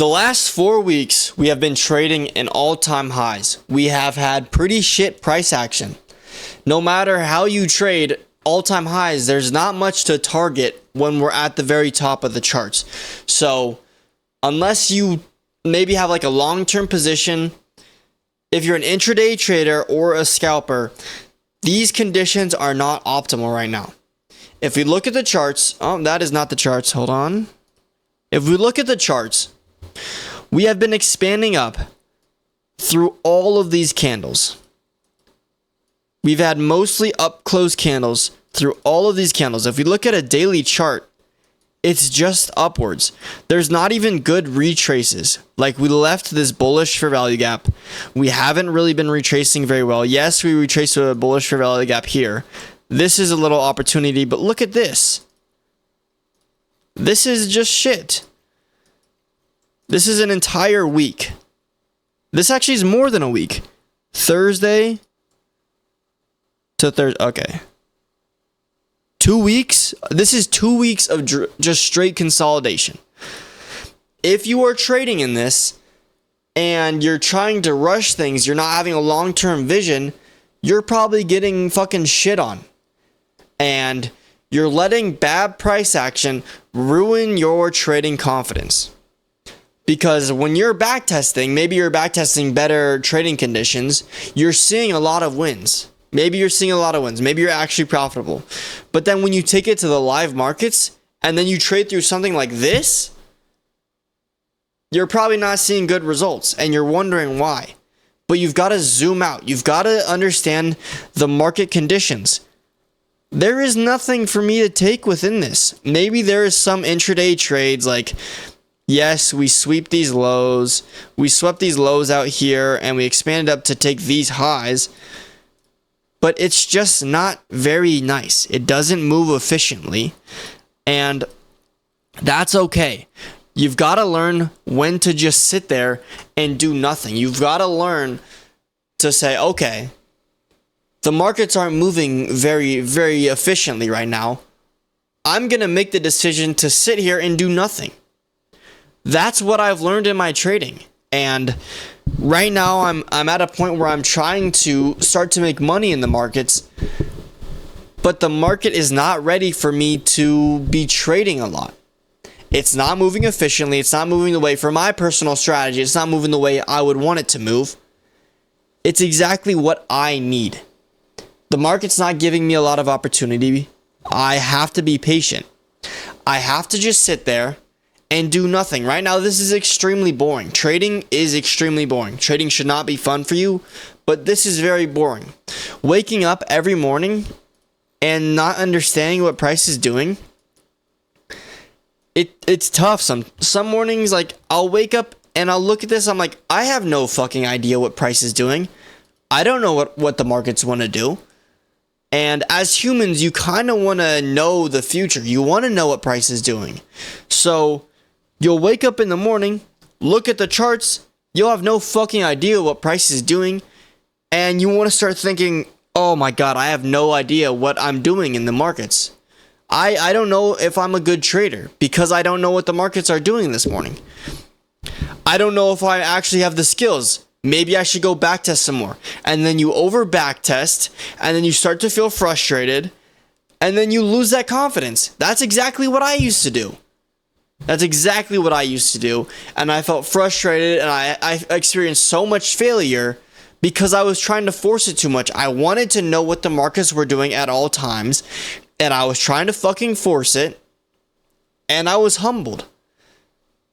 The last 4 weeks, we have been trading in all-time highs. We have had pretty shit price action. No matter how you trade all-time highs, there's not much to target when we're at the very top of the charts. So, unless you maybe have like a long-term position, if you're an intraday trader or a scalper, these conditions are not optimal right now. If we look at the charts, that is not the charts, hold on. If we look at the charts, we have been expanding up through all of these candles. We've had mostly up close candles through all of these candles. If we look at a daily chart, it's just upwards. There's not even good retraces. Like, we left this bullish for value gap. We haven't really been retracing very well. Yes, we retraced to a bullish for value gap here. This is a little opportunity, but look at this. This is just shit. This is an entire week. This actually is more than a week. Thursday to Thursday. Okay. 2 weeks. This is 2 weeks of just straight consolidation. If you are trading in this and you're trying to rush things, you're not having a long-term vision, you're probably getting fucking shit on. And you're letting bad price action ruin your trading confidence. Because when you're backtesting, maybe you're backtesting better trading conditions, you're seeing a lot of wins. Maybe you're seeing a lot of wins. Maybe you're actually profitable. But then when you take it to the live markets and then you trade through something like this, you're probably not seeing good results and you're wondering why. But you've got to zoom out. You've got to understand the market conditions. There is nothing for me to take within this. Maybe there is some intraday trades like, yes, we sweep these lows. We swept these lows out here and we expanded up to take these highs. But it's just not very nice. It doesn't move efficiently. And that's okay. You've got to learn when to just sit there and do nothing. You've got to learn to say, okay, the markets aren't moving very, very efficiently right now. I'm going to make the decision to sit here and do nothing. That's what I've learned in my trading. And right now I'm at a point where I'm trying to start to make money in the markets, but the market is not ready for me to be trading a lot. It's not moving efficiently. It's not moving the way for my personal strategy. It's not moving the way I would want it to move. It's exactly what I need. The market's not giving me a lot of opportunity. I have to be patient. I have to just sit there and do nothing. Right now, this is extremely boring. Trading is extremely boring. Trading should not be fun for you, but this is very boring. Waking up every morning and not understanding what price is doing, it's tough. Some mornings, like, I'll wake up and I'll look at this, I'm like, I have no fucking idea what price is doing. I don't know what the markets want to do. And as humans, you kind of want to know the future. You want to know what price is doing. So you'll wake up in the morning, look at the charts, you'll have no fucking idea what price is doing, and you want to start thinking, oh my god, I have no idea what I'm doing in the markets. I don't know if I'm a good trader because I don't know what the markets are doing this morning. I don't know if I actually have the skills. Maybe I should go backtest some more. And then you over backtest, and then you start to feel frustrated, and then you lose that confidence. That's exactly what I used to do. That's exactly what I used to do. And I felt frustrated, and I experienced so much failure because I was trying to force it too much. I wanted to know what the markets were doing at all times, and I was trying to fucking force it, and I was humbled.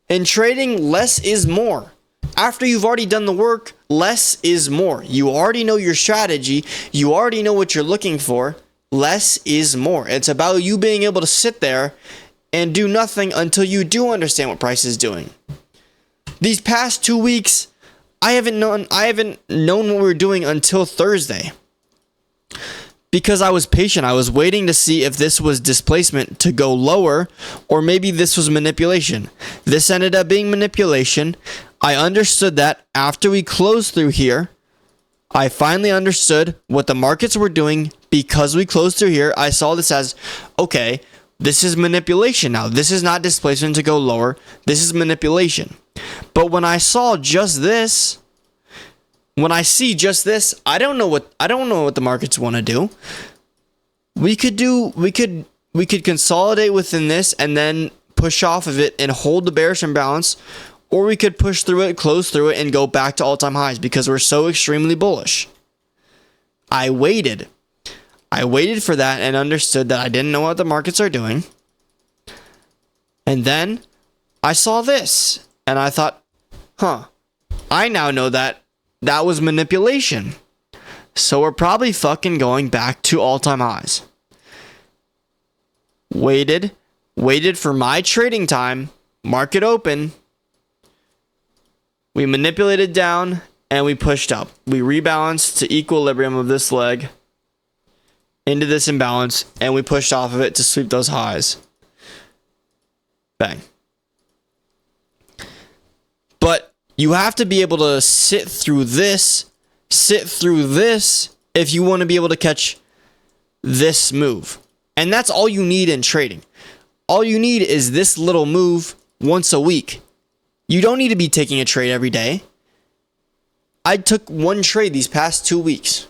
In trading, less is more. After you've already done the work, less is more. You already know your strategy. You already know what you're looking for. Less is more. It's about you being able to sit there and do nothing until you do understand what price is doing. These past 2 weeks, I haven't known what we were doing until Thursday. Because I was patient. I was waiting to see if this was displacement to go lower, or maybe this was manipulation. This ended up being manipulation. I understood that after we closed through here. I finally understood what the markets were doing because we closed through here. I saw this as, okay, this is manipulation now. This is not displacement to go lower. This is manipulation. But when I saw just this, when I see just this, I don't know what the markets want to do. We could consolidate within this and then push off of it and hold the bearish imbalance, or we could push through it, close through it, and go back to all-time highs because we're so extremely bullish. I waited for that and understood that I didn't know what the markets are doing. And then I saw this and I thought, I now know that that was manipulation. So we're probably fucking going back to all-time highs. Waited for my trading time, market open. We manipulated down and we pushed up. We rebalanced to equilibrium of this leg into this imbalance, and we pushed off of it to sweep those highs. Bang. But you have to be able to sit through this if you want to be able to catch this move. And that's all you need in trading. All you need is this little move once a week. You don't need to be taking a trade every day. I took one trade these past 2 weeks.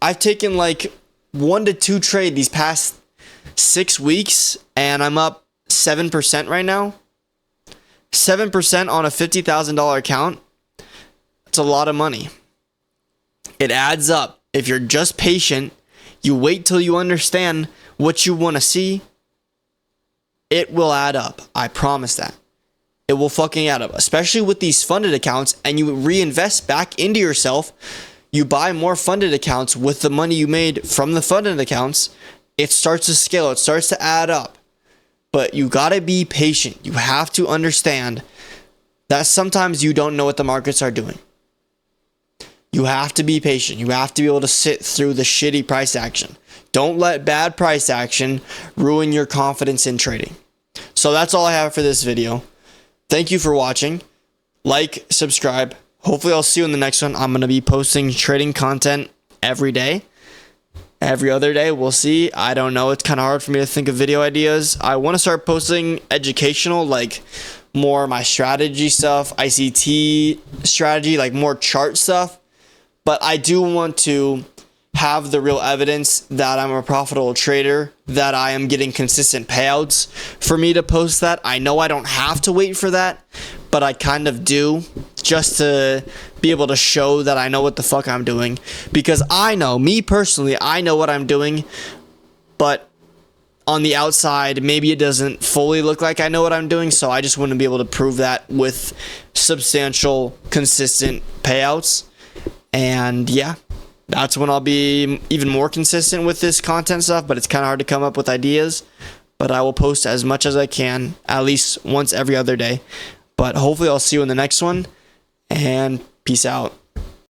I've taken like 1 to 2 trade these past 6 weeks, and I'm up 7% right now. 7% on a $50,000 account. That's a lot of money. It adds up. If you're just patient, you wait till you understand what you want to see, it will add up. I promise that. It will fucking add up, especially with these funded accounts, and you reinvest back into yourself. You buy more funded accounts with the money you made from the funded accounts. It starts to scale. It starts to add up. But you got to be patient. You have to understand that sometimes you don't know what the markets are doing. You have to be patient. You have to be able to sit through the shitty price action. Don't let bad price action ruin your confidence in trading. So that's all I have for this video. Thank you for watching. Like, subscribe. Hopefully I'll see you in the next one. I'm going to be posting trading content every day. Every other day. We'll see. I don't know. It's kind of hard for me to think of video ideas. I want to start posting educational, like more my strategy stuff, ICT strategy, like more chart stuff. But I do want to have the real evidence that I'm a profitable trader, that I am getting consistent payouts for me to post that. I know I don't have to wait for that, but I kind of do, just to be able to show that I know what the fuck I'm doing. Because I know, me personally, I know what I'm doing, but on the outside, maybe it doesn't fully look like I know what I'm doing, so I just want to be able to prove that with substantial, consistent payouts. And yeah, that's when I'll be even more consistent with this content stuff, but it's kind of hard to come up with ideas. But I will post as much as I can, at least once every other day. But hopefully I'll see you in the next one, and peace out.